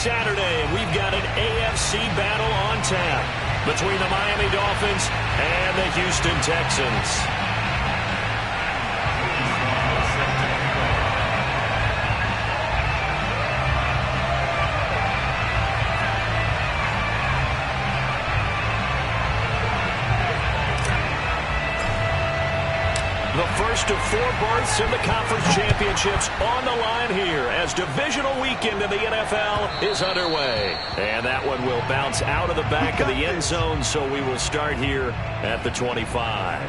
Saturday, and we've got an AFC battle on tap between the Miami Dolphins and the Houston Texans. The first of 4 berths in the conference championships on the line here as divisional weekend in the NFL is underway. And that one will bounce out of the back of the end zone, so we will start here at the 25.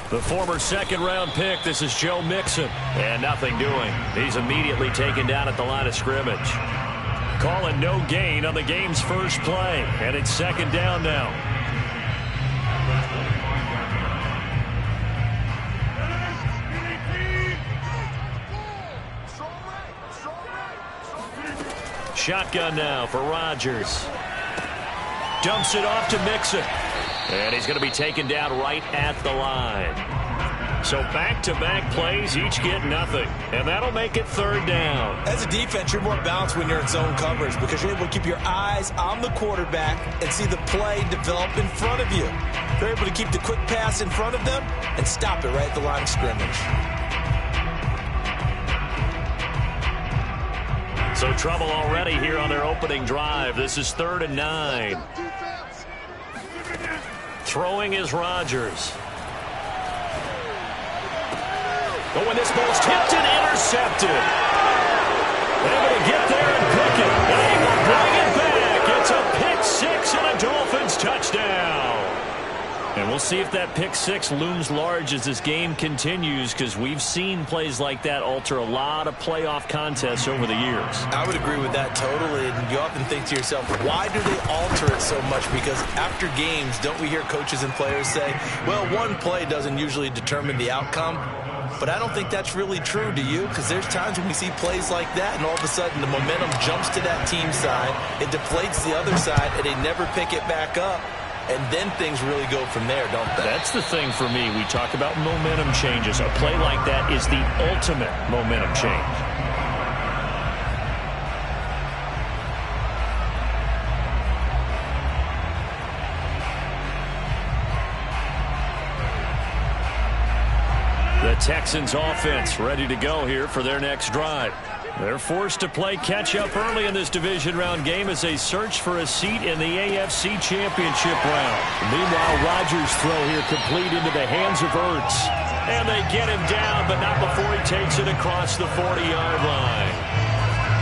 The former second-round pick, this is Joe Mixon. And nothing doing. He's immediately taken down at the line of scrimmage. Calling no gain on the game's first play. And it's second down now. Shotgun now for Rodgers. Dumps it off to Mixon. And he's going to be taken down right at the line. So back-to-back plays, each get nothing. And that'll make it third down. As a defense, you're more balanced when you're in zone coverage because you're able to keep your eyes on the quarterback and see the play develop in front of you. You're able to keep the quick pass in front of them and stop it right at the line of scrimmage. So trouble already here on their opening drive. This is 3rd and 9. Throwing is Rodgers. Oh, and this ball's tipped and intercepted. Able to get there and pick it. And he will bring it back. It's a pick 6 and a Dolphins touchdown. And we'll see if that pick 6 looms large as this game continues, because we've seen plays like that alter a lot of playoff contests over the years. I would agree with that totally. And you often think to yourself, why do they alter it so much? Because after games, don't we hear coaches and players say, well, one play doesn't usually determine the outcome. But I don't think that's really true, do you? Because there's times when we see plays like that, and all of a sudden the momentum jumps to that team side, it deflates the other side, and they never pick it back up. And then things really go from there, don't they? That's the thing for me. We talk about momentum changes. A play like that is the ultimate momentum change. The Texans offense ready to go here for their next drive. They're forced to play catch-up early in this division round game as they search for a seat in the AFC Championship round. Meanwhile, Rodgers' throw here complete into the hands of Ertz. And they get him down, but not before he takes it across the 40-yard line.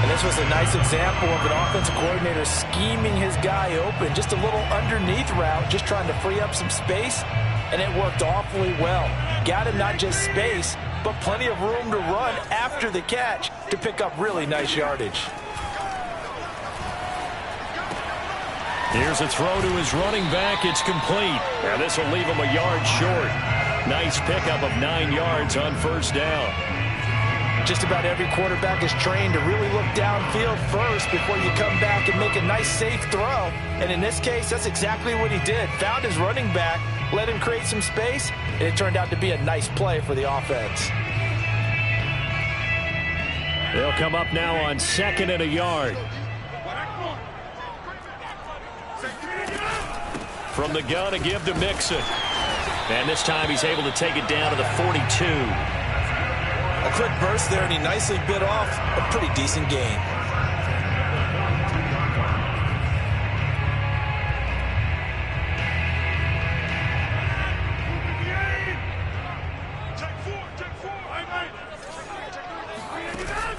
And this was a nice example of an offensive coordinator scheming his guy open. Just a little underneath route, just trying to free up some space. And it worked awfully well. Got him not just space, but plenty of room to run after the catch to pick up really nice yardage. Here's a throw to his running back. It's complete. And this will leave him a yard short. Nice pickup of 9 yards on first down. Just about every quarterback is trained to really look downfield first before you come back and make a nice, safe throw. And in this case, that's exactly what he did. Found his running back, let him create some space, and it turned out to be a nice play for the offense. They'll come up now on 2nd and a yard. From the gun, a give to Mixon. And this time he's able to take it down to the 42. A quick burst there, and he nicely bit off a pretty decent gain.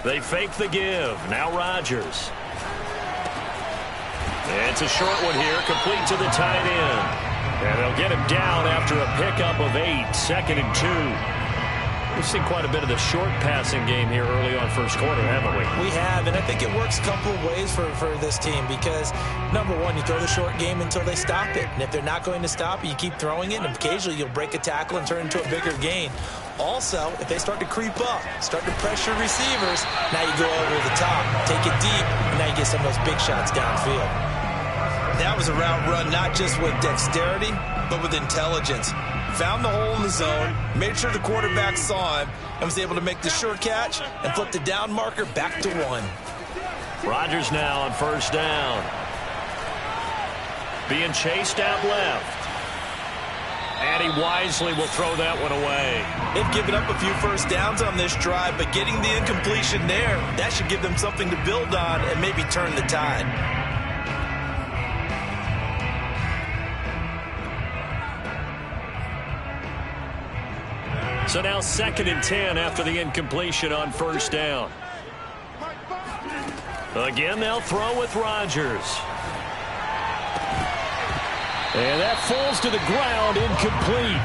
They fake the give. Now Rodgers. It's a short one here, complete to the tight end. And they'll get him down after a pickup of 8, 2nd and 2. We've seen quite a bit of the short passing game here early on first quarter, haven't we? We have, and I think it works a couple of ways for this team because, number one, you throw the short game until they stop it. And if they're not going to stop it, you keep throwing it, and occasionally you'll break a tackle and turn into a bigger gain. Also, if they start to creep up, start to pressure receivers, now you go over the top, take it deep, and now you get some of those big shots downfield. That was a route run not just with dexterity, but with intelligence. Found the hole in the zone, made sure the quarterback saw him, and was able to make the sure catch and flip the down marker back to 1. Rodgers now on first down. Being chased out left. And he wisely will throw that one away. They've given up a few first downs on this drive, but getting the incompletion there, that should give them something to build on and maybe turn the tide. So now 2nd and 10 after the incompletion on first down. Again, they'll throw with Rodgers. And that falls to the ground, incomplete.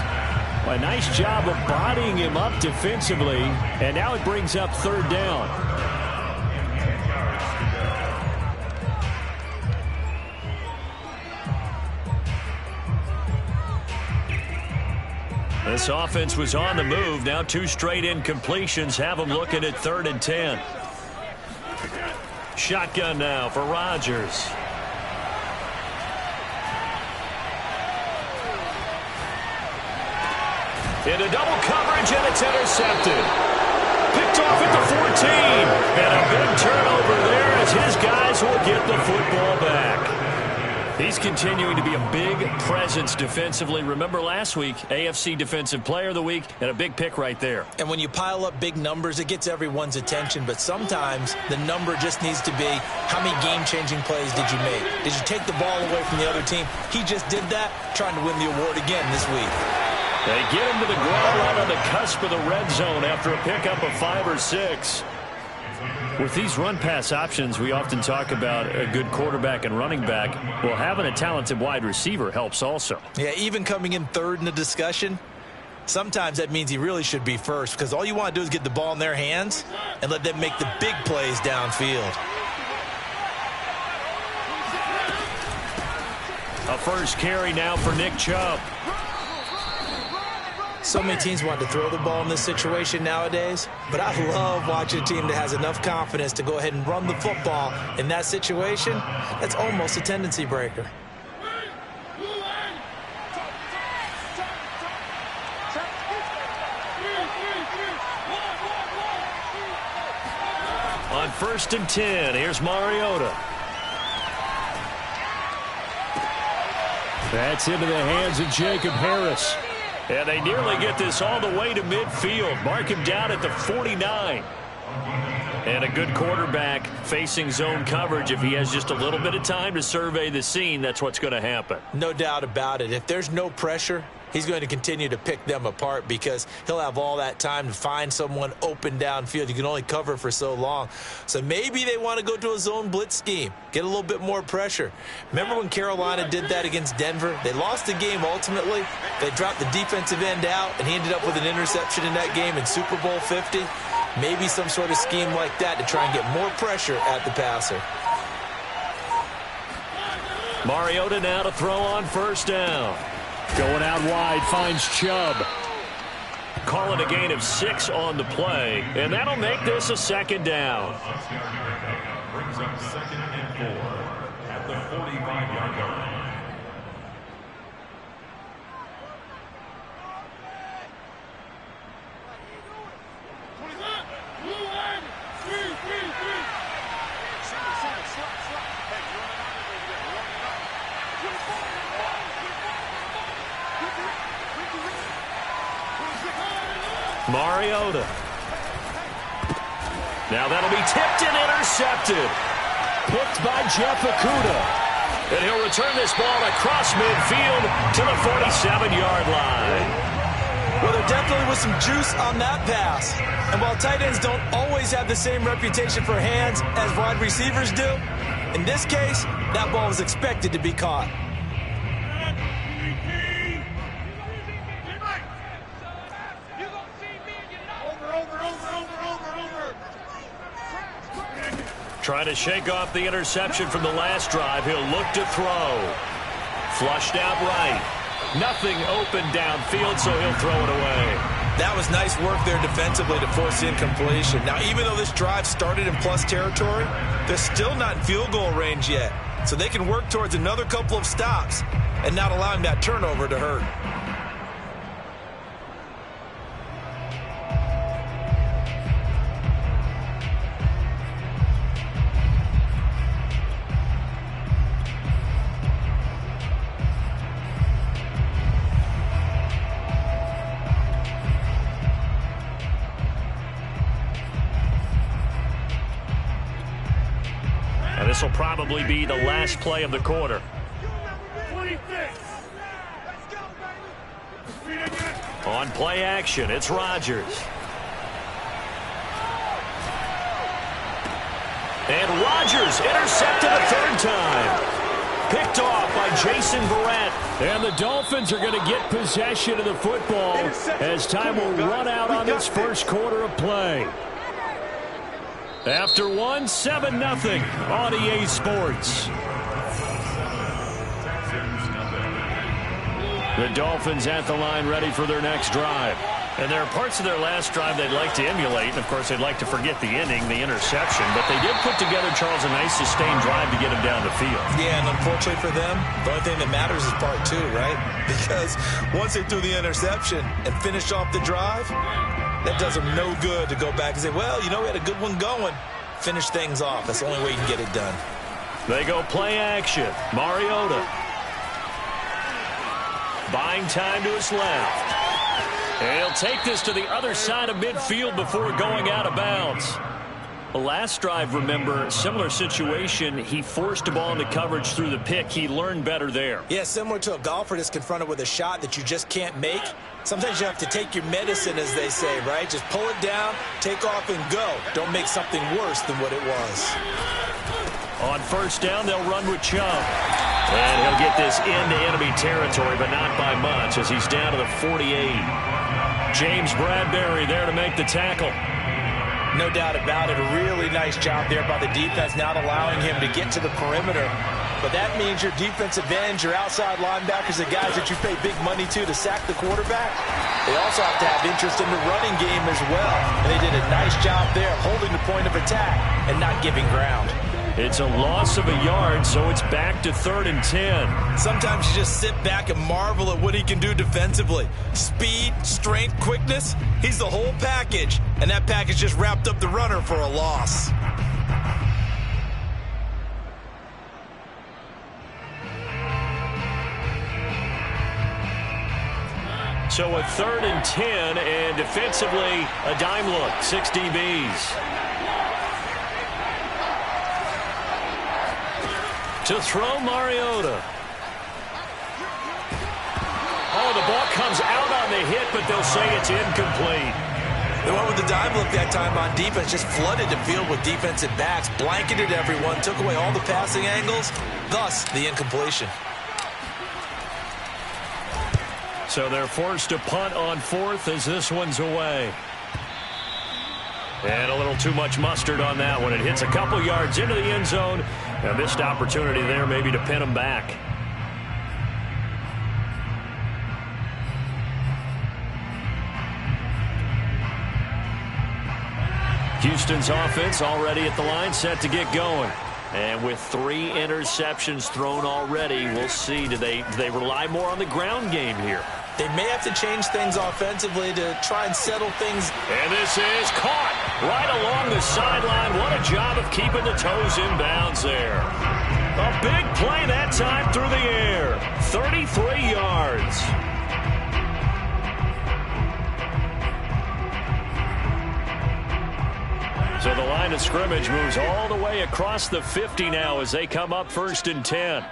A nice job of bodying him up defensively. And now it brings up 3rd down. This offense was on the move. Now 2 straight incompletions have them looking at 3rd and 10. Shotgun now for Rodgers. Into double coverage, and it's intercepted. Picked off at the 14. And a big turnover there as his guys will get the football back. He's continuing to be a big presence defensively. Remember last week, AFC Defensive Player of the Week, and a big pick right there. And when you pile up big numbers, it gets everyone's attention. But sometimes the number just needs to be, how many game-changing plays did you make? Did you take the ball away from the other team? He just did that, trying to win the award again this week. They get him to the ground right on the cusp of the red zone after a pickup of 5 or 6. With these run-pass options, we often talk about a good quarterback and running back. Well, having a talented wide receiver helps also. Yeah, even coming in 3rd in the discussion, sometimes that means he really should be first because all you want to do is get the ball in their hands and let them make the big plays downfield. A first carry now for Nick Chubb. So many teams want to throw the ball in this situation nowadays, but I love watching a team that has enough confidence to go ahead and run the football in that situation. That's almost a tendency breaker. On 1st and 10, here's Mariota. That's into the hands of Jacob Harris. And they nearly get this all the way to midfield. Mark him down at the 49. And a good quarterback facing zone coverage. If he has just a little bit of time to survey the scene, that's what's going to happen. No doubt about it. If there's no pressure, he's going to continue to pick them apart because he'll have all that time to find someone open downfield. You can only cover for so long. So maybe they want to go to a zone blitz scheme, get a little bit more pressure. Remember when Carolina did that against Denver? They lost the game ultimately. They dropped the defensive end out, and he ended up with an interception in that game in Super Bowl 50. Maybe some sort of scheme like that to try and get more pressure at the passer. Mariota now to throw on first down. Going out wide, finds Chubb. Calling a gain of 6 on the play, and that'll make this a 2nd down. Brings up 2nd and 4 at the 45-yard line. Mariota. Now that'll be tipped and intercepted. Picked by Jeff Okudah. And he'll return this ball across midfield to the 47-yard line. Well, there definitely was some juice on that pass. And while tight ends don't always have the same reputation for hands as wide receivers do, in this case, that ball was expected to be caught. Trying to shake off the interception from the last drive. He'll look to throw. Flushed out right. Nothing open downfield, so he'll throw it away. That was nice work there defensively to force incompletion. Now, even though this drive started in plus territory, they're still not in field goal range yet. So they can work towards another couple of stops and not allowing that turnover to hurt. This will probably be the last play of the quarter. On play action, it's Rodgers. And Rodgers intercepted a third time. Picked off by Jason Verrett. And the Dolphins are going to get possession of the football as time will run out on this first quarter of play. After 7-0 on EA Sports. The Dolphins at the line ready for their next drive. And there are parts of their last drive they'd like to emulate. And, of course, they'd like to forget the inning, the interception. But they did put together, Charles, a nice sustained drive to get him down the field. Yeah, and unfortunately for them, the only thing that matters is part 2, right? Because once they threw the interception and finished off the drive, that does them no good to go back and say, well, you know, we had a good one going. Finish things off. That's the only way you can get it done. They go play action. Mariota. Buying time to his left. And he'll take this to the other side of midfield before going out of bounds. The last drive, remember, similar situation. He forced a ball into coverage through the pick. He learned better there. Yeah, similar to a golfer that's confronted with a shot that you just can't make. Sometimes you have to take your medicine, as they say, right? Just pull it down, take off, and go. Don't make something worse than what it was. On first down, they'll run with Chubb. And he'll get this into enemy territory, but not by much, as he's down to the 48. James Bradbury there to make the tackle. No doubt about it. A really nice job there by the defense, not allowing him to get to the perimeter. But that means your defensive ends, your outside linebackers, the guys that you pay big money to sack the quarterback, they also have to have interest in the running game as well. And they did a nice job there holding the point of attack and not giving ground. It's a loss of a yard, so it's back to 3rd and 10. Sometimes you just sit back and marvel at what he can do defensively. Speed, strength, quickness, he's the whole package. And that package just wrapped up the runner for a loss. So a 3rd and 10, and defensively, a dime look, 6 DBs. To throw Mariota. Oh, the ball comes out on the hit, but they'll say it's incomplete. They went with the dime look that time on defense, just flooded the field with defensive backs, blanketed everyone, took away all the passing angles, thus the incompletion. So they're forced to punt on 4th as this one's away. And a little too much mustard on that one. It hits a couple yards into the end zone. A missed opportunity there maybe to pin them back. Houston's offense already at the line, set to get going. And with 3 interceptions thrown already, we'll see. Do they rely more on the ground game here? They may have to change things offensively to try and settle things. And this is caught right along the sideline. What a job of keeping the toes in bounds there. A big play that time through the air. 33 yards. So the line of scrimmage moves all the way across the 50 now as they come up 1st and 10.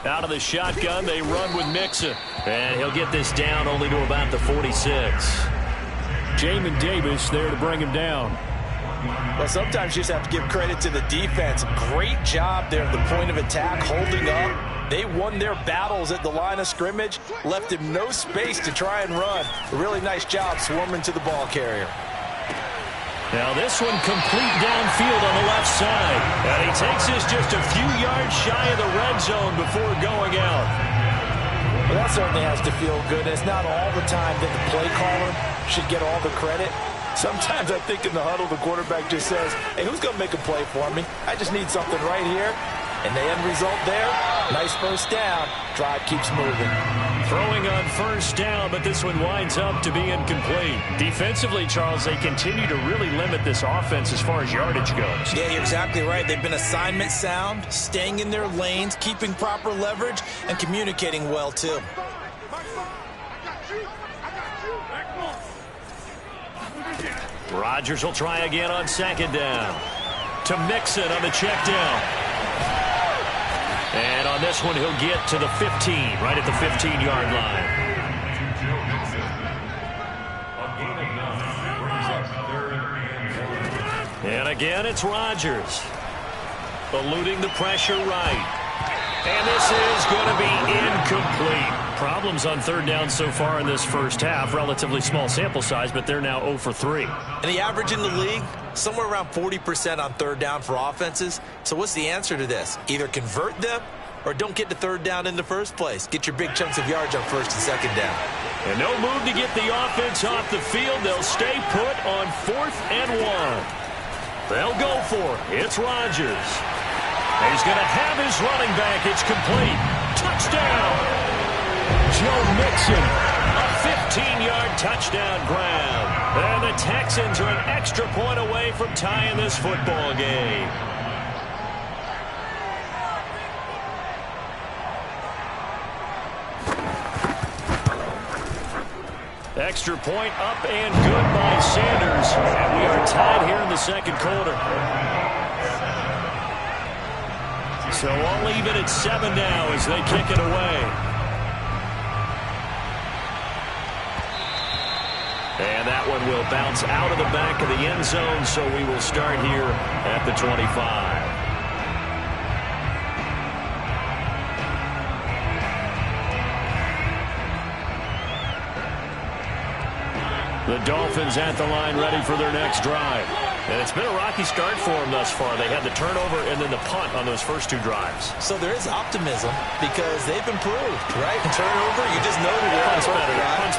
Out of the shotgun, they run with Mixon. And he'll get this down only to about the 46. Jamin Davis there to bring him down. Well, sometimes you just have to give credit to the defense. Great job there at the point of attack, holding up. They won their battles at the line of scrimmage, left him no space to try and run. A really nice job swarming to the ball carrier. Now this one complete downfield on the left side. And he takes this just a few yards shy of the red zone before going out. Well, that certainly has to feel good. It's not all the time that the play caller should get all the credit. Sometimes I think in the huddle, the quarterback just says, hey, who's going to make a play for me? I just need something right here. And the end result there, nice first down. Drive keeps moving. Throwing on first down, but this one winds up to be incomplete. Defensively, Charles, they continue to really limit this offense as far as yardage goes. Yeah, you're exactly right. They've been assignment sound, staying in their lanes, keeping proper leverage, and communicating well, too. Rodgers will try again on second down. To Mixon on the check down. And on this one, he'll get to the 15, right at the 15-yard line. And again, it's Rodgers. Eluding the pressure right. And this is going to be incomplete. Problems on third down so far in this first half. Relatively small sample size, but they're now 0 for 3. And the average in the league, somewhere around 40% on third down for offenses. So what's the answer to this? Either convert them or don't get to third down in the first place. Get your big chunks of yards on first and second down. And no move to get the offense off the field. They'll stay put on 4th and 1. They'll go for it. It's Rodgers. He's going to have his running back. It's complete. Touchdown. Joe Mixon, a 15-yard touchdown grab. And the Texans are an extra point away from tying this football game. Extra point up and good by Sanders. And we are tied here in the second quarter. So all even at 7 now as they kick it away. And that one will bounce out of the back of the end zone, so we will start here at the 25. The Dolphins at the line ready for their next drive. And it's been a rocky start for them thus far. They had the turnover and then the punt on those first 2 drives. So there is optimism because they've improved, right? Turnover, you just noted it. Punt's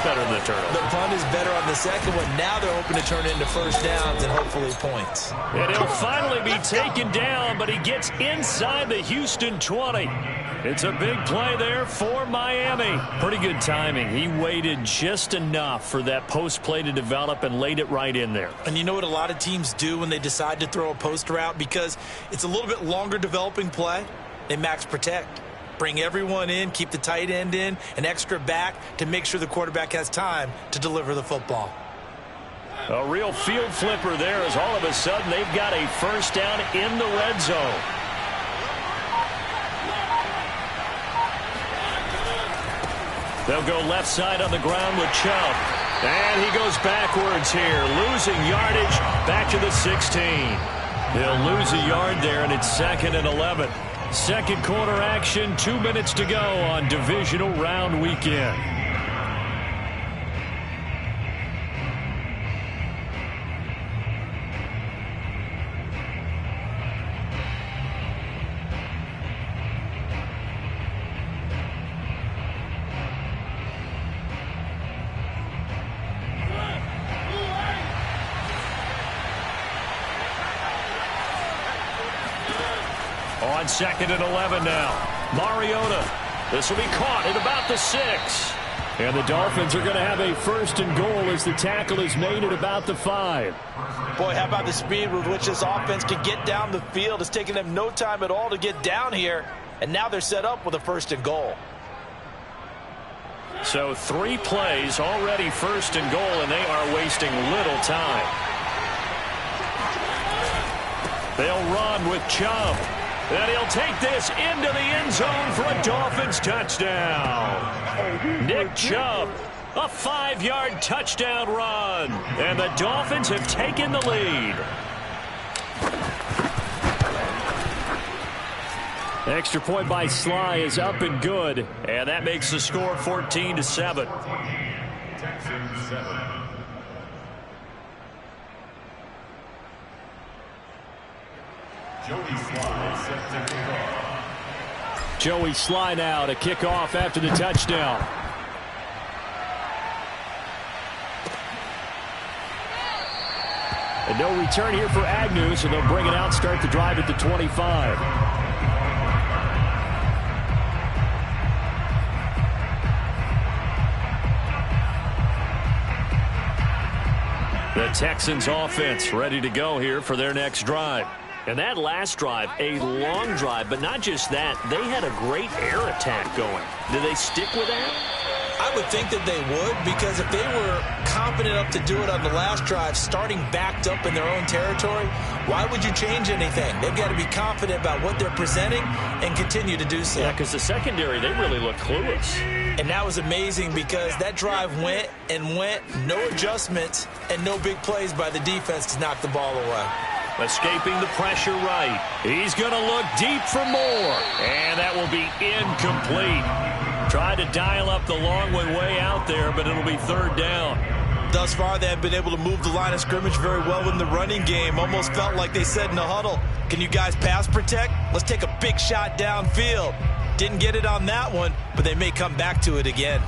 better than the turnover. The punt is better on the second one. Now they're hoping to turn into first downs and hopefully points. And he'll finally be taken down, but he gets inside the Houston 20. It's a big play there for Miami. Pretty good timing. He waited just enough for that post play to develop and laid it right in there. And you know what a lot of teams do when they decide to throw a post route? Because it's a little bit longer developing play. They max protect. Bring everyone in, keep the tight end in, an extra back to make sure the quarterback has time to deliver the football. A real field flipper there as all of a sudden they've got a first down in the red zone. They'll go left side on the ground with Chubb. And he goes backwards here, losing yardage back to the 16. He'll lose a yard there, and it's 2nd and 11. Second quarter action, 2 minutes to go on divisional round weekend. On 2nd and 11 now. Mariota. This will be caught at about the 6. And the Dolphins are going to have a 1st and goal as the tackle is made at about the 5. Boy, how about the speed with which this offense can get down the field? It's taken them no time at all to get down here. And now they're set up with a 1st and goal. So 3 plays already 1st and goal, and they are wasting little time. They'll run with Chubb. And he'll take this into the end zone for a Dolphins touchdown. Nick Chubb, a 5-yard touchdown run. And the Dolphins have taken the lead. Extra point by Sly is up and good. And that makes the score 14-7. Texans 7. Joey Sly now to kick off after the touchdown. And no return here for Agnew, so they'll bring it out, start the drive at the 25. The Texans offense ready to go here for their next drive. And that last drive, a long drive, but not just that. They had a great air attack going. Do they stick with that? I would think that they would, because if they were confident enough to do it on the last drive, starting backed up in their own territory, why would you change anything? They've got to be confident about what they're presenting and continue to do so. Yeah, because the secondary, they really look clueless. And that was amazing because that drive went and went, no adjustments, and no big plays by the defense to knock the ball away. Escaping the pressure right. He's going to look deep for more. And that will be incomplete. Tried to dial up the long way out there, but it'll be third down. Thus far, they have been able to move the line of scrimmage very well in the running game. Almost felt like they said in the huddle, can you guys pass protect? Let's take a big shot downfield. Didn't get it on that one, but they may come back to it again.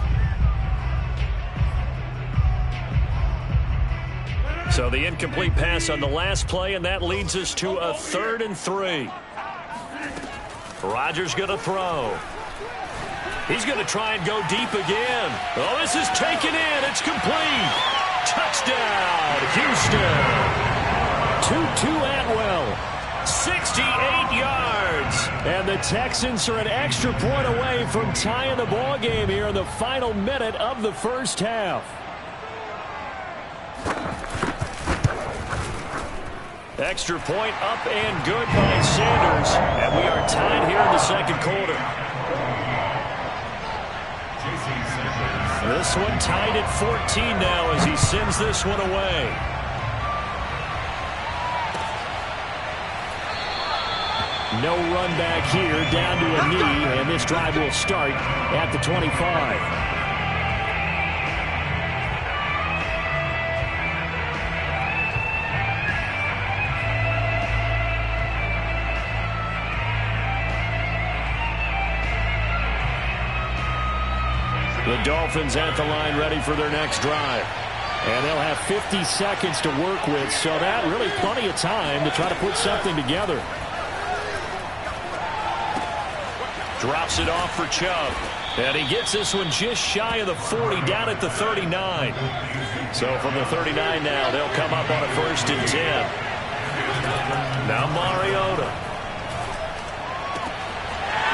So the incomplete pass on the last play, and that leads us to a 3rd and 3. Rodgers going to throw. He's going to try and go deep again. Oh, this is taken in. It's complete. Touchdown, Houston. Tutu Atwell, 68 yards. And the Texans are an extra point away from tying the ball game here in the final minute of the first half. Extra point up and good by Sanders. And we are tied here in the second quarter. This one tied at 14 now as he sends this one away. No run back here, down to a knee, and this drive will start at the 25. The Dolphins at the line ready for their next drive. And they'll have 50 seconds to work with, so that really plenty of time to try to put something together. Drops it off for Chubb. And he gets this one just shy of the 40, down at the 39. So from the 39 now, they'll come up on a 1st and 10. Now Mariota.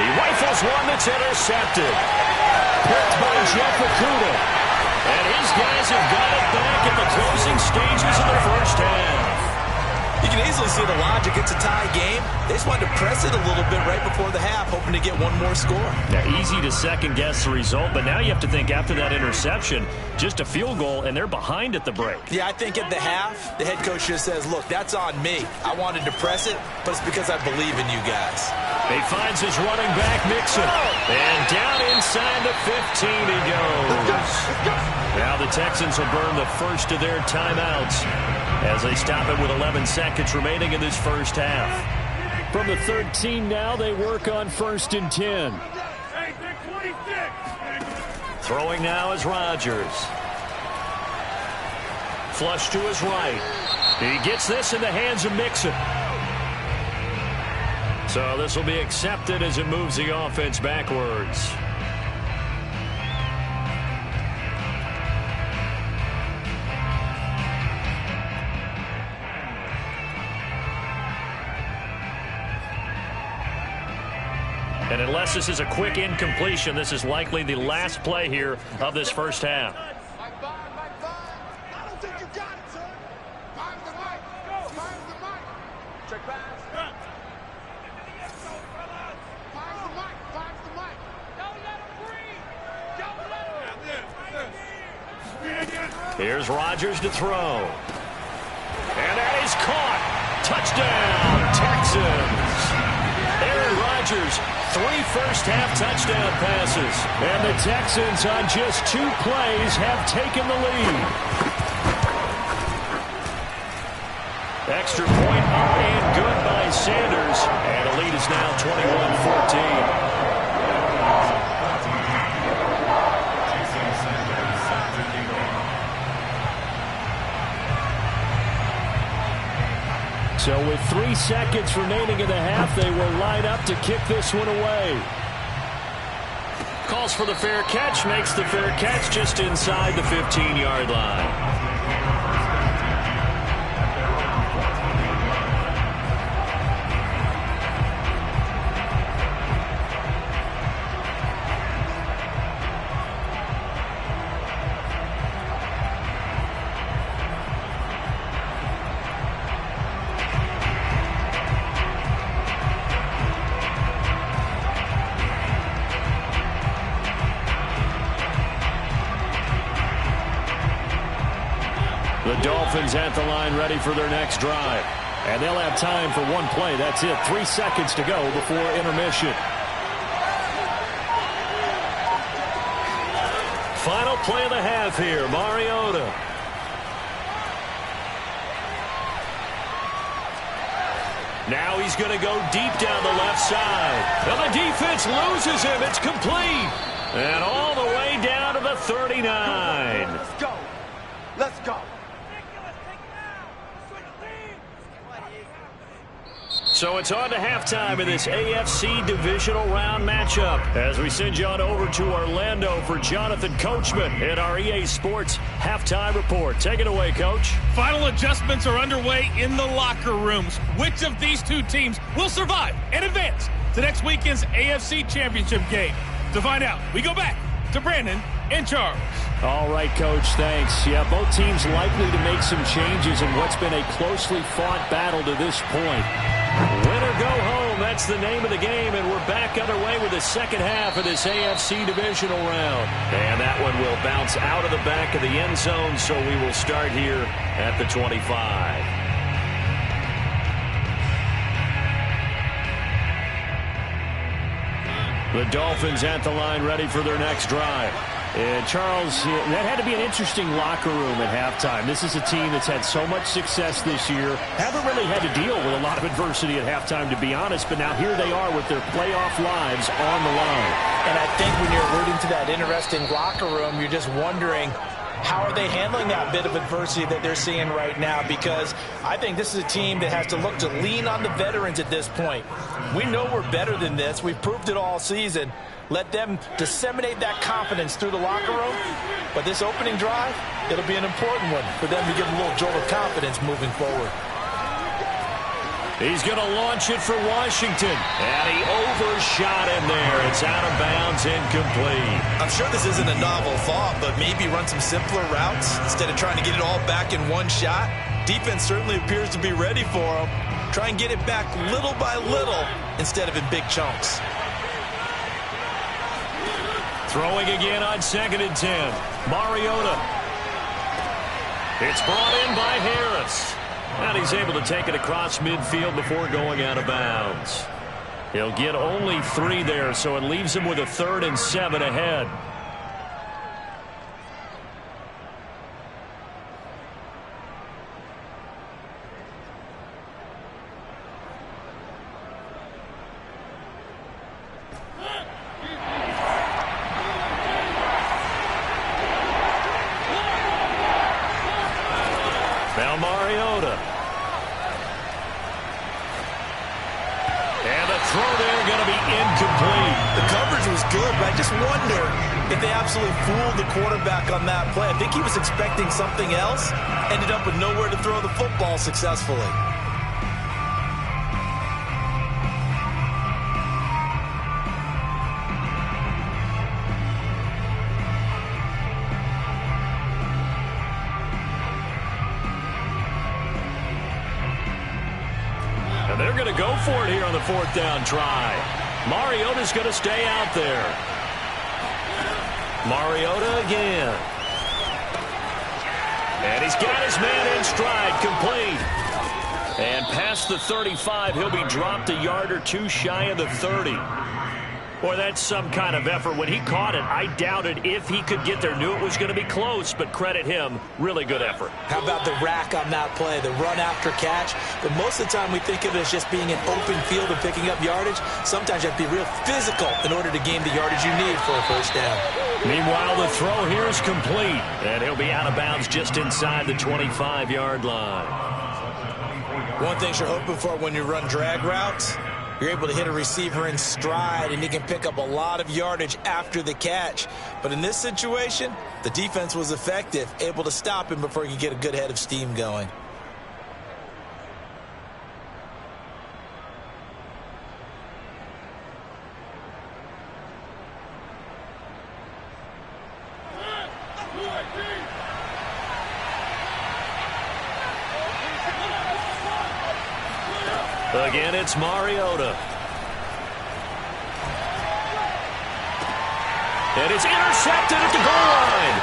He rifles one that's intercepted. Picked by Jeff Okudah. And his guys have got it back in the closing stages of the first half. You can easily see the logic. It's a tie game. They just wanted to press it a little bit right before the half, hoping to get one more score. Now, easy to second-guess the result, but now you have to think after that interception, just a field goal, and they're behind at the break. Yeah, I think at the half, the head coach just says, look, that's on me. I wanted to press it, but it's because I believe in you guys. He finds his running back, Mixon. And down inside the 15 he goes. Now the Texans will burn the first of their timeouts as they stop it with 11 seconds remaining in this first half. From the 13 now, they work on 1st and 10. Throwing now is Rodgers. Flush to his right. He gets this in the hands of Mixon. So this will be accepted as it moves the offense backwards. And unless this is a quick incompletion, this is likely the last play here of this first half. I don't think you got it, son. Find the mic. Find the mic. Check back. Find the mic. Find the mic. Don't let him breathe. Don't let him. Here's Rodgers to throw. And that is caught. Touchdown, Texans. Aaron Rodgers, 3 first-half touchdown passes. And the Texans on just 2 plays have taken the lead. Extra point up and good by by Sanders, and the lead is now 21-14. So with 3 seconds remaining in the half, they will line up to kick this one away. Calls for the fair catch, makes the fair catch just inside the 15-yard line. The Dolphins at the line ready for their next drive. And they'll have time for one play. That's it. 3 seconds to go before intermission. Final play of the half here. Mariota. Now he's going to go deep down the left side. And the defense loses him. It's complete. And all the way down to the 39. Let's go. Let's go. So it's on to halftime in this AFC divisional round matchup as we send you on over to Orlando for Jonathan Coachman in our EA Sports halftime report. Take it away, Coach. Final adjustments are underway in the locker rooms. Which of these two teams will survive and advance to next weekend's AFC Championship game? To find out, we go back to Brandon and Charles. All right, Coach, thanks. Yeah, both teams likely to make some changes in what's been a closely fought battle to this point. Win or go home, that's the name of the game, and we're back underway with the second half of this AFC divisional round. And that one will bounce out of the back of the end zone, so we will start here at the 25. The Dolphins at the line ready for their next drive. And Charles, that had to be an interesting locker room at halftime. This is a team that's had so much success this year. Haven't really had to deal with a lot of adversity at halftime, to be honest. But now here they are with their playoff lives on the line. And I think when you're alluding to that interesting locker room, you're just wondering, how are they handling that bit of adversity that they're seeing right now? Because I think this is a team that has to look to lean on the veterans at this point. We know we're better than this. We've proved it all season. Let them disseminate that confidence through the locker room. But this opening drive, it'll be an important one for them to give a little jolt of confidence moving forward. He's going to launch it for Washington. And he overshot him there. It's out of bounds, incomplete. I'm sure this isn't a novel thought, but maybe run some simpler routes instead of trying to get it all back in one shot. Defense certainly appears to be ready for him. Try and get it back little by little instead of in big chunks. Throwing again on 2nd and 10. Mariota. It's brought in by Harris. And he's able to take it across midfield before going out of bounds. He'll get only 3 there, so it leaves him with a 3rd and 7 ahead. Now Mariota. And the throw there going to be incomplete. The coverage was good, but I just wonder if they absolutely fooled the quarterback on that play. I think he was expecting something else. Ended up with nowhere to throw the football successfully. And they're going to go for it here on the 4th down try. Mariota's going to stay out there. Mariota again. And he's got his man in stride, complete. And past the 35, he'll be dropped a yard or 2 shy of the 30. Boy, that's some kind of effort. When he caught it, I doubted if he could get there. Knew it was going to be close, but credit him. Really good effort. How about the rack on that play, the run after catch? But most of the time we think of it as just being an open field and picking up yardage. Sometimes you have to be real physical in order to gain the yardage you need for a first down. Meanwhile, the throw here is complete, and he'll be out of bounds just inside the 25-yard line. One thing you're hoping for when you run drag routes, you're able to hit a receiver in stride, and he can pick up a lot of yardage after the catch. But in this situation, the defense was effective, able to stop him before he could get a good head of steam going. Again, it's Mariota. And it's intercepted at the goal line.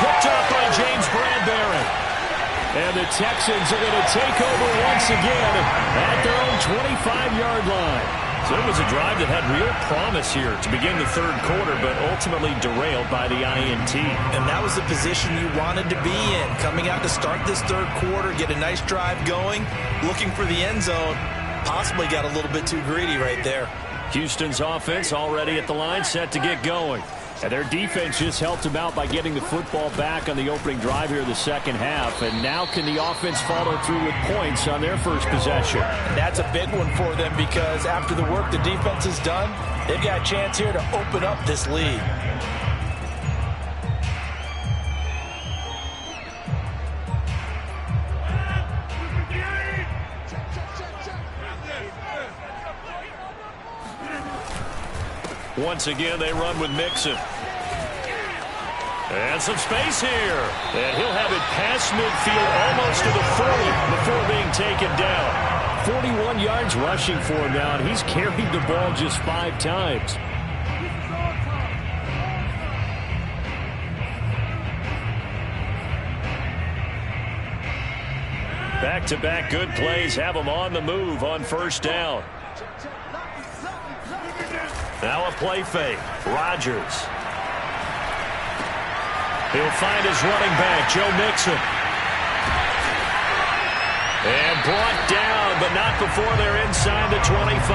Picked up by James Bradbury. And the Texans are going to take over once again at their own 25-yard line. So it was a drive that had real promise here to begin the third quarter, but ultimately derailed by the INT. And that was the position you wanted to be in. Coming out to start this third quarter, get a nice drive going, looking for the end zone. Possibly got a little bit too greedy right there. Houston's offense already at the line, set to get going. And their defense just helped them out by getting the football back on the opening drive here in the second half. And now can the offense follow through with points on their first possession? And that's a big one for them because after the work the defense has done, they've got a chance here to open up this lead. Once again, they run with Mixon. And some space here. And he'll have it past midfield almost to the 40 before being taken down. 41 yards rushing for him now, and he's carried the ball just 5 times. Back-to-back good plays have him on the move on first down. Now a play fake. Rodgers. He'll find his running back, Joe Mixon. And brought down, but not before they're inside the 25.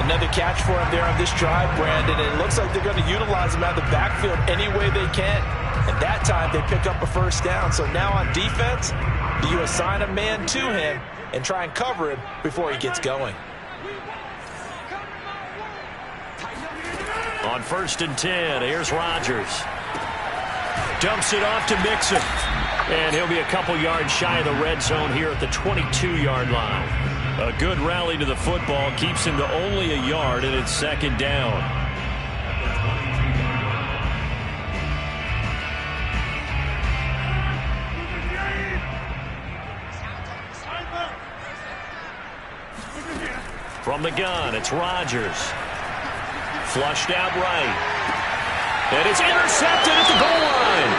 Another catch for him there on this drive, Brandon. And it looks like they're going to utilize him out of the backfield any way they can. And that time they pick up a first down. So now on defense, you assign a man to him and try and cover him before he gets going. On 1st and 10, here's Rodgers. Dumps it off to Mixon. And he'll be a couple yards shy of the red zone here at the 22-yard line. A good rally to the football keeps him to only a yard, and it's second down. From the gun, it's Rodgers. Flushed out right. And it's intercepted at the goal line.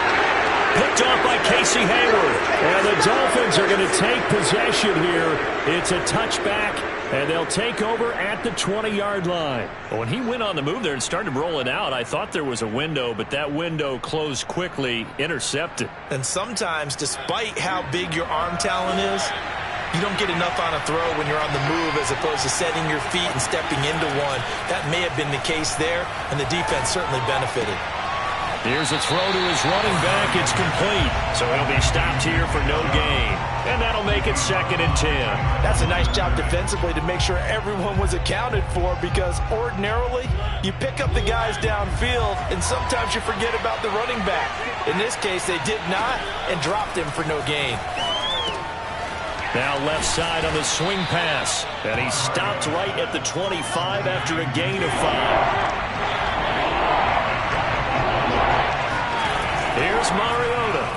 Picked off by Casey Hayward. And the Dolphins are going to take possession here. It's a touchback, and they'll take over at the 20-yard line. Well, when he went on the move there and started rolling out, I thought there was a window, but that window closed quickly, intercepted. And sometimes, despite how big your arm talent is, you don't get enough on a throw when you're on the move as opposed to setting your feet and stepping into one. That may have been the case there, and the defense certainly benefited. Here's a throw to his running back. It's complete. So he'll be stopped here for no gain. And that'll make it 2nd and 10. That's a nice job defensively to make sure everyone was accounted for, because ordinarily you pick up the guys downfield and sometimes you forget about the running back. In this case, they did not and dropped him for no gain. Now left side on the swing pass. And he stopped right at the 25 after a gain of 5. Here's Mariota.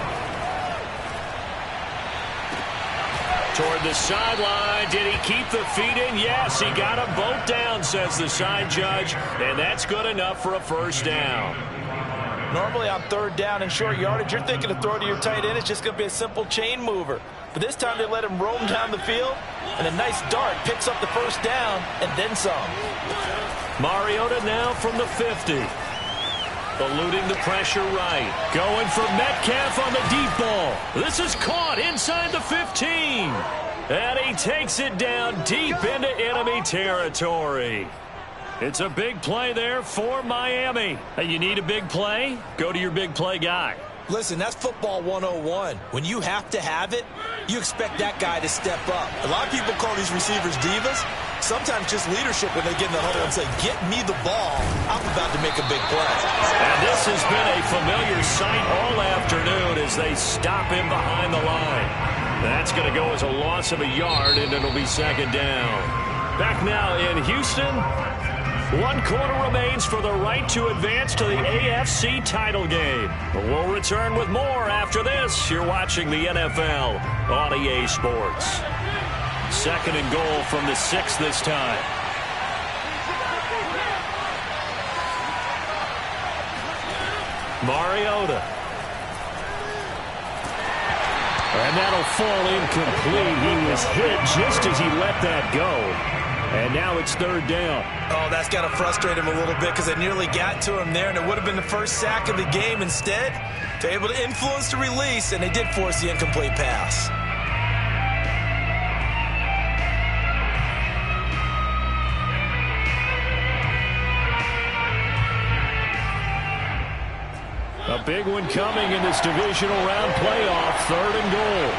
Toward the sideline. Did he keep the feet in? Yes, he got them both down, says the side judge. And that's good enough for a first down. Normally on 3rd down and short yardage, you're thinking to throw to your tight end. It's just going to be a simple chain mover. But this time they let him roam down the field, and a nice dart picks up the first down and then some. Mariota now from the 50. Eluding the pressure right. Going for Metcalf on the deep ball. This is caught inside the 15. And he takes it down deep into enemy territory. It's a big play there for Miami. Hey, you need a big play? Go to your big play guy. Listen, that's football 101. When you have to have it, you expect that guy to step up. A lot of people call these receivers divas. Sometimes just leadership when they get in the huddle and say, get me the ball. I'm about to make a big play. And this has been a familiar sight all afternoon as they stop him behind the line. That's going to go as a loss of a yard, and it'll be second down. Back now in Houston. 1 quarter remains for the right to advance to the AFC title game. We'll return with more after this. You're watching the NFL on EA Sports. Second and goal from the 6 this time. Mariota. And that'll fall incomplete. He was hit just as he let that go. And now it's third down. Oh, that's got to frustrate him a little bit because it nearly got to him there, and it would have been the first sack of the game. Instead, they're able to influence the release, and they did force the incomplete pass. A big one coming in this divisional round playoff. Third and goal.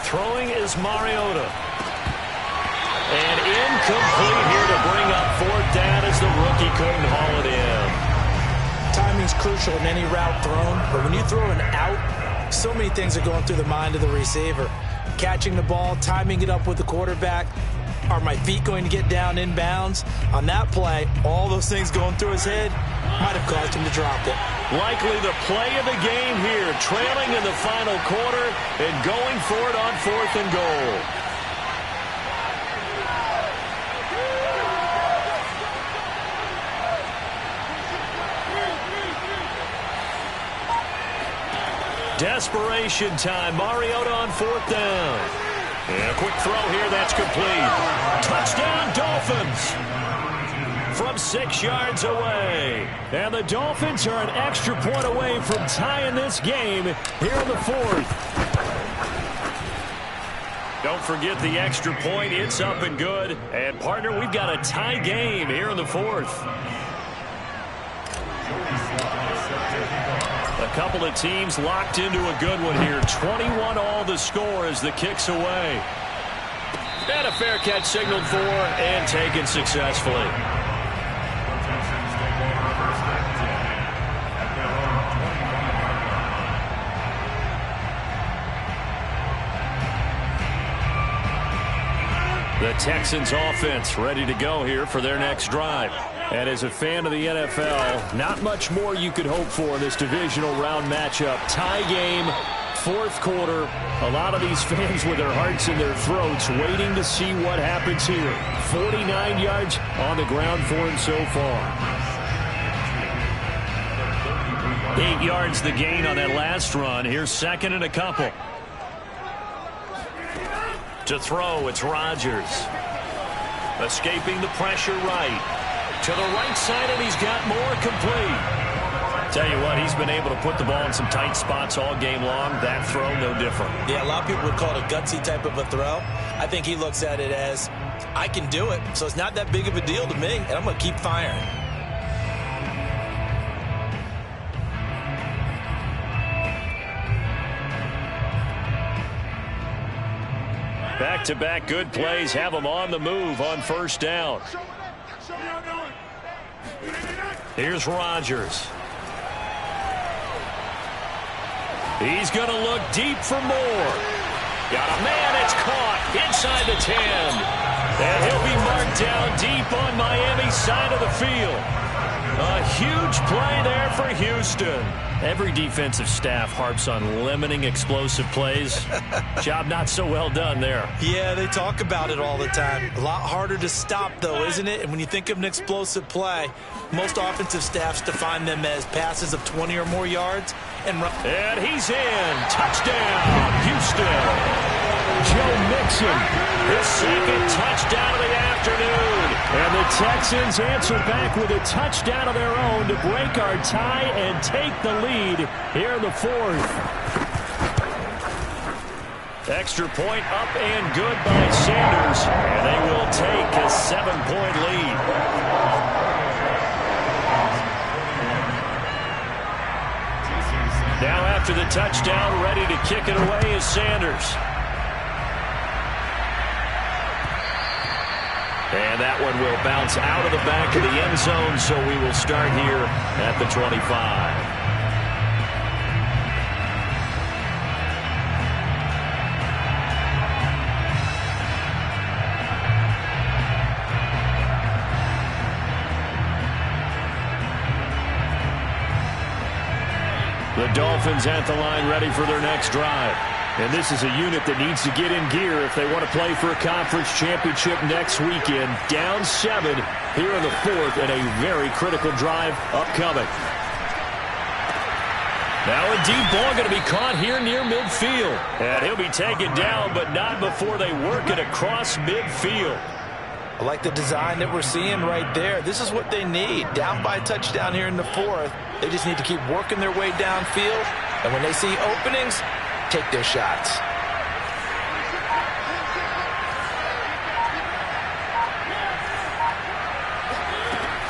Throwing is Mariota. And incomplete here to bring up fourth down as the rookie couldn't haul it in. Timing's crucial in any route thrown, but when you throw an out, so many things are going through the mind of the receiver. Catching the ball, timing it up with the quarterback. Are my feet going to get down inbounds? On that play, all those things going through his head might have caused him to drop it. Likely the play of the game here, trailing in the final quarter and going for it on fourth and goal. Desperation time. Mariota on fourth down. And a quick throw here. That's complete. Touchdown, Dolphins. From 6 yards away. And the Dolphins are an extra point away from tying this game here in the fourth. Don't forget the extra point. It's up and good. And, partner, we've got a tie game here in the fourth. A couple of teams locked into a good one here. 21 all the score as the kick's away. And a fair catch signaled for and taken successfully. The Texans offense ready to go here for their next drive. And as a fan of the NFL, not much more you could hope for in this divisional round matchup. Tie game, fourth quarter. A lot of these fans with their hearts in their throats waiting to see what happens here. 49 yards on the ground for him so far. 8 yards the gain on that last run. Here's second and a couple. To throw, it's Rodgers. Escaping the pressure right. To the right side, and he's got more complete. Tell you what, he's been able to put the ball in some tight spots all game long. That throw, no different. Yeah, a lot of people would call it a gutsy type of a throw. I think he looks at it as, I can do it, so it's not that big of a deal to me, and I'm going to keep firing. Back-to-back good plays have them on the move on first down. Here's Rodgers. He's going to look deep for more. Got a man, it's caught inside the 10. And he'll be marked down deep on Miami's side of the field. A huge play there for Houston. Every defensive staff harps on limiting explosive plays. Job not so well done there. Yeah, they talk about it all the time. A lot harder to stop, though, isn't it? And when you think of an explosive play, most offensive staffs define them as passes of 20 or more yards. And he's in. Touchdown, Houston. Joe Mixon, his second touchdown of the afternoon. And the Texans answer back with a touchdown of their own to break our tie and take the lead here in the fourth. Extra point up and good by Sanders. And they will take a 7-point lead. Now after the touchdown, ready to kick it away is Sanders. And that one will bounce out of the back of the end zone, so we will start here at the 25. The Dolphins at the line ready for their next drive. And this is a unit that needs to get in gear if they want to play for a conference championship next weekend. Down 7 here in the fourth and a very critical drive upcoming. Now a deep ball going to be caught here near midfield. And he'll be taken down, but not before they work it across midfield. I like the design that we're seeing right there. This is what they need. Down by a touchdown here in the fourth. They just need to keep working their way downfield. And when they see openings, take their shots.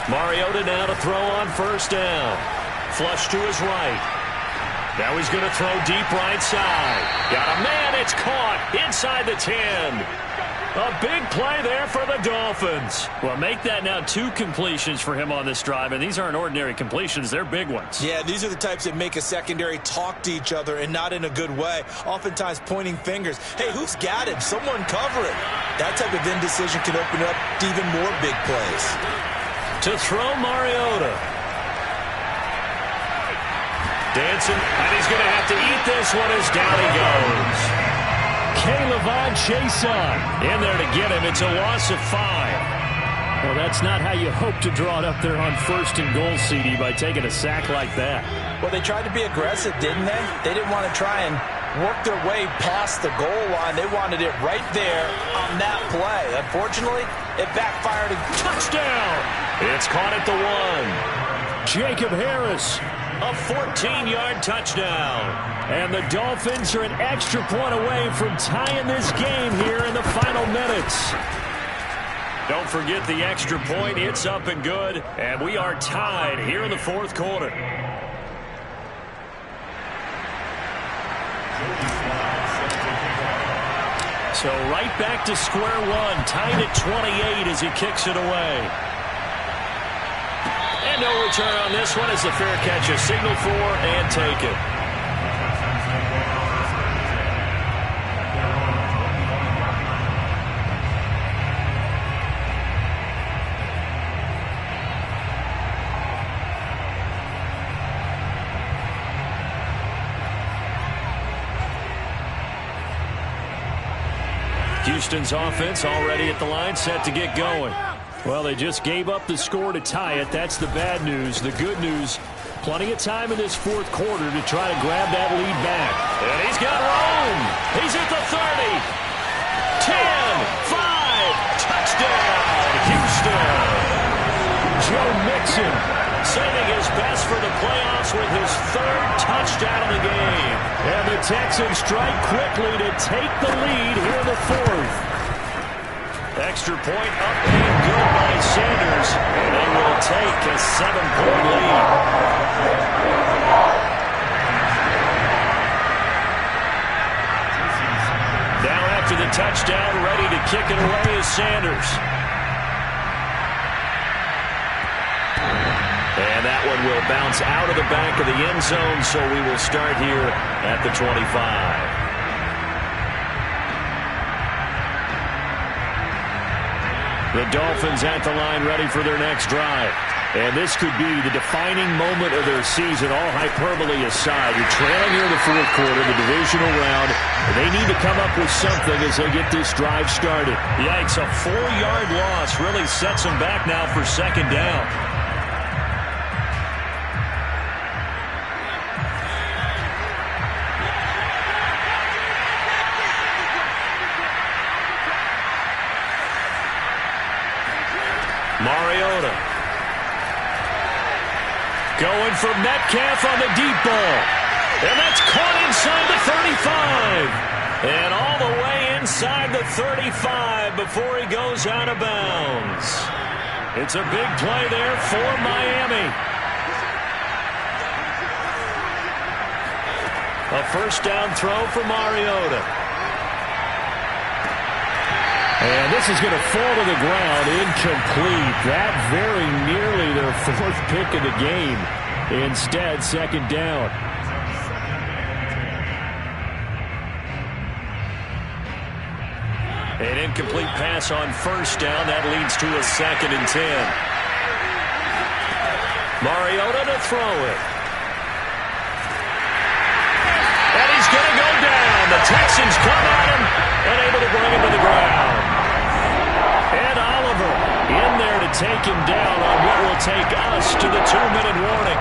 Mariota now to throw on first down. Flush to his right. Now he's going to throw deep right side. Got a man, it's caught inside the 10. A big play there for the Dolphins. Well, make that now 2 completions for him on this drive, and these aren't ordinary completions. They're big ones. Yeah, these are the types that make a secondary talk to each other and not in a good way. Oftentimes pointing fingers. Hey, who's got him? Someone cover it. That type of indecision can open up to even more big plays. To throw Mariota. Dancing, and he's going to have to eat this one as down he goes. K'Lavon Chaisson in there to get him. It's a loss of 5. Well, that's not how you hope to draw it up there on first and goal, CD, by taking a sack like that. Well, they tried to be aggressive, didn't they? They didn't want to try and work their way past the goal line. They wanted it right there on that play. Unfortunately, it backfired. Touchdown! It's caught at the 1. Jacob Harris, a 14-yard touchdown. And the Dolphins are an extra point away from tying this game here in the final minutes. Don't forget the extra point. It's up and good. And we are tied here in the fourth quarter. So right back to square one. Tied at 28 as he kicks it away. And no return on this one as the fair catch is signaled for and taken. Houston's offense already at the line, set to get going. Well, they just gave up the score to tie it. That's the bad news. The good news, plenty of time in this fourth quarter to try to grab that lead back. And he's got room. He's at the 30. 10, 5, touchdown, Houston. Joe Mixon saving his best for the playoffs with his 3rd touchdown of the game. And the Texans strike quickly to take the lead here in the fourth. Extra point up and good by Sanders. And they will take a 7-point lead. Now after the touchdown, ready to kick it away is Sanders. And that one will bounce out of the back of the end zone, so we will start here at the 25. The Dolphins at the line ready for their next drive. And this could be the defining moment of their season, all hyperbole aside. You're trailing here in the fourth quarter, the divisional round, and they need to come up with something as they get this drive started. Yikes, a 4-yard loss really sets them back now for second down. Mariota. Going for Metcalf on the deep ball. And that's caught inside the 35. And all the way inside the 35 before he goes out of bounds. It's a big play there for Miami. A first down throw for Mariota. And this is going to fall to the ground, incomplete. That very nearly their fourth pick of the game. Instead, second down. An incomplete pass on first down. That leads to a 2nd and 10. Mariota to throw it. And he's going to go down. The Texans come at him and able to bring him to the ground. And Oliver in there to take him down on what will take us to the 2-minute warning.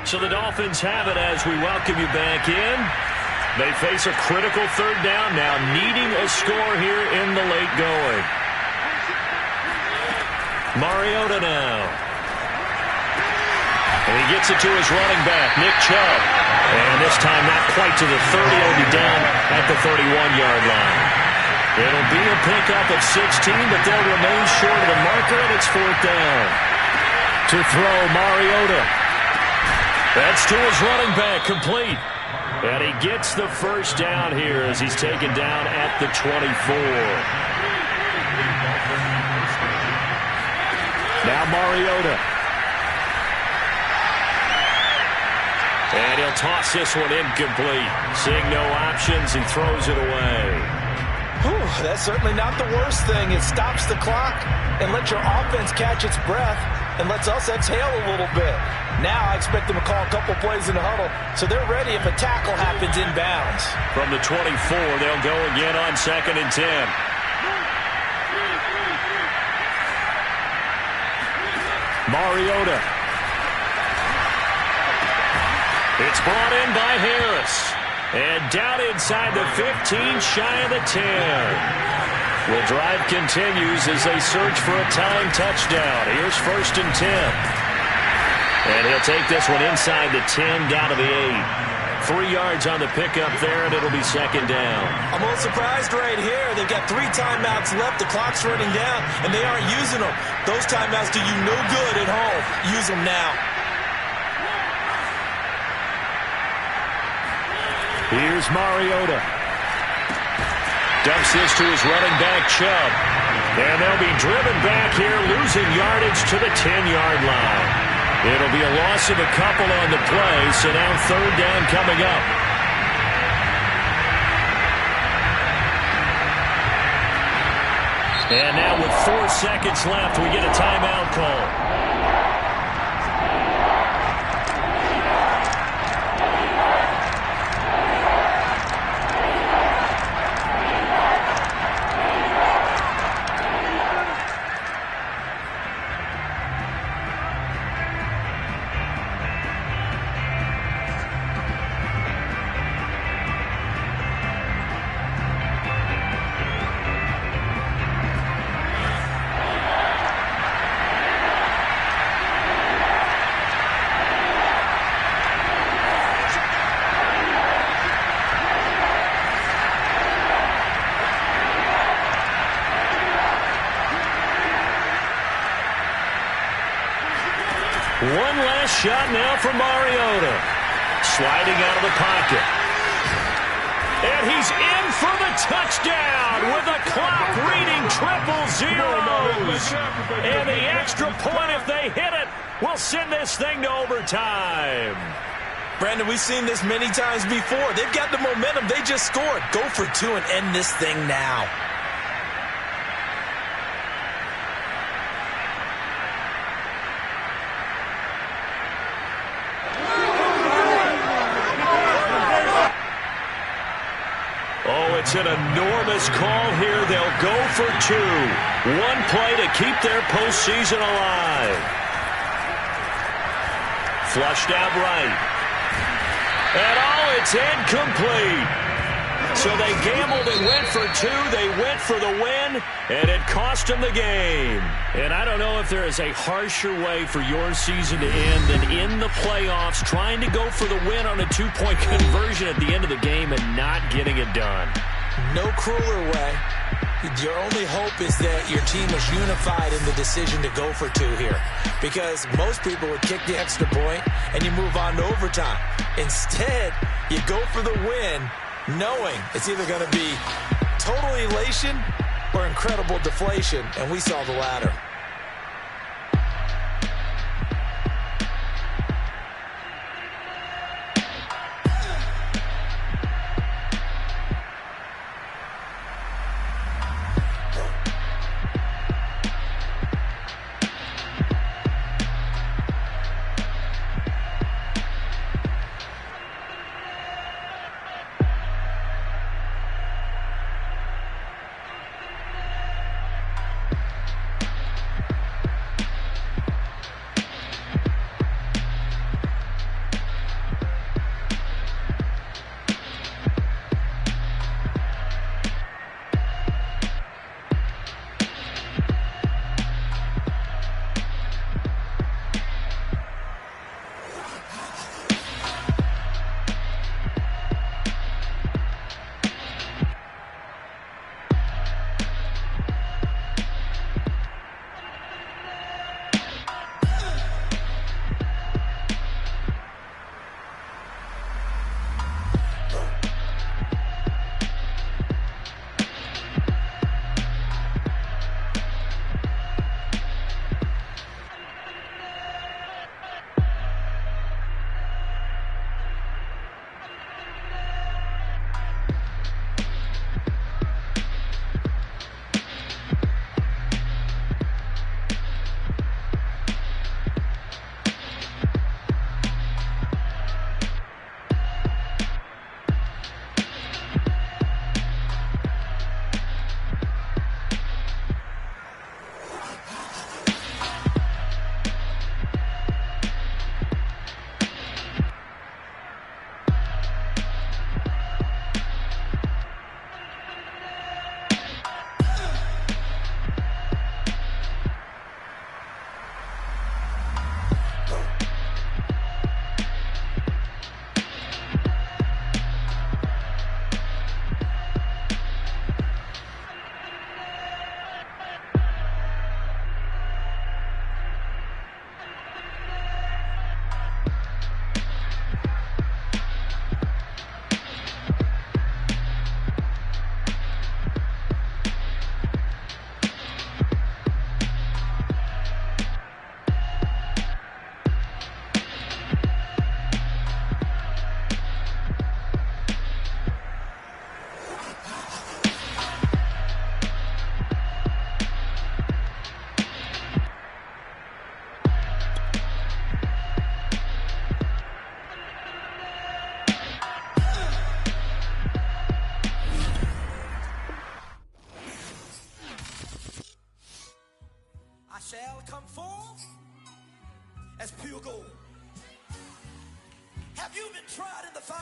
So the Dolphins have it as we welcome you back in. They face a critical third down now, needing a score here in the late going. Mariota now. And he gets it to his running back, Nick Chubb. And this time not quite to the 30. He'll be down at the 31-yard line. It'll be a pickup of 16, but they'll remain short of the marker, and it's 4th down. To throw, Mariota. That's to his running back, complete. And he gets the first down here as he's taken down at the 24. Now Mariota. And he'll toss this one incomplete. Seeing no options, he throws it away. Whew, that's certainly not the worst thing. It stops the clock and lets your offense catch its breath and lets us exhale a little bit. Now I expect them to call a couple plays in the huddle so they're ready if a tackle happens inbounds. From the 24, they'll go again on 2nd and 10. Mariota. It's brought in by Harris. And down inside the 15, shy of the 10. Well, drive continues as they search for a tying touchdown. Here's 1st and 10. And he'll take this one inside the 10, down to the 8. 3 yards on the pickup there, and it'll be 2nd down. I'm a little surprised right here. They've got 3 timeouts left. The clock's running down, and they aren't using them. Those timeouts do you no good at home. Use them now. Here's Mariota. Dumps this to his running back, Chubb. And they'll be driven back here, losing yardage to the 10-yard line. It'll be a loss of a couple on the play, so now 3rd down coming up. And now with 4 seconds left, we get a timeout call. One last shot now for Mariota. Sliding out of the pocket. And he's in for the touchdown with a clock reading 000. And the extra point, if they hit it, will send this thing to overtime. Brandon, we've seen this many times before. They've got the momentum. They just scored. Go for 2 and end this thing now. Oh, it's an enormous call here. They'll go for 2. One play to keep their postseason alive. Flushed out right. And oh, it's incomplete. So they gambled and went for 2. They went for the win, and it cost them the game. And I don't know if there is a harsher way for your season to end than in the playoffs, trying to go for the win on a 2-point conversion at the end of the game and not getting it done. No crueler way. Your only hope is that your team was unified in the decision to go for 2 here. Because most people would kick the extra point and you move on to overtime. Instead, you go for the win, knowing it's either going to be total elation or incredible deflation, and we saw the latter. shall come forth as pure gold. Have you been tried in the fire?